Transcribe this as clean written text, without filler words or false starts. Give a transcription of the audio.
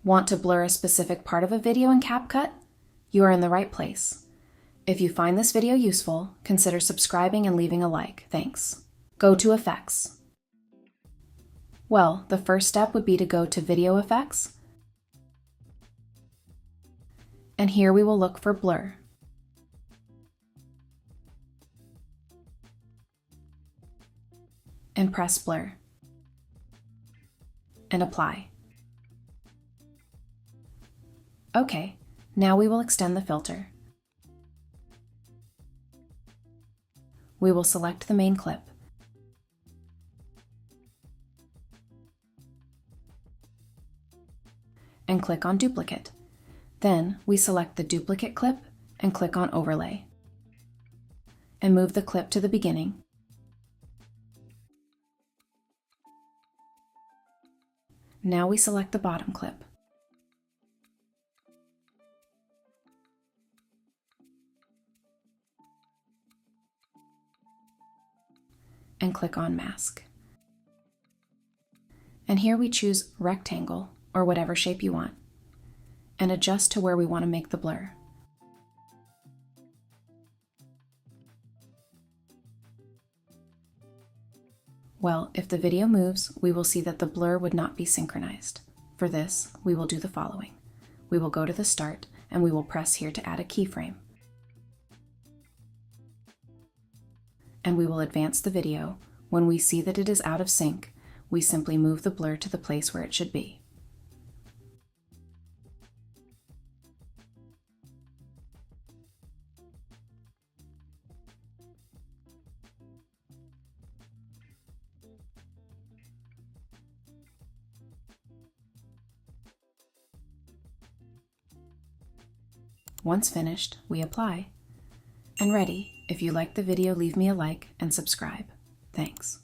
Want to blur a specific part of a video in CapCut? You are in the right place. If you find this video useful, consider subscribing and leaving a like. Thanks. Go to Effects. Well, the first step would be to go to Video Effects, and here we will look for Blur. And press Blur. And apply. Okay, now we will extend the filter. We will select the main clip. And click on Duplicate. Then we select the duplicate clip and click on Overlay. And move the clip to the beginning. Now we select the bottom clip. And click on Mask. And here we choose Rectangle, or whatever shape you want, and adjust to where we want to make the blur. Well, if the video moves, we will see that the blur would not be synchronized. For this, we will do the following. We will go to the start, and we will press here to add a keyframe. And we will advance the video. When we see that it is out of sync, we simply move the blur to the place where it should be. Once finished, we apply. And ready. If you liked the video, leave me a like and subscribe. Thanks.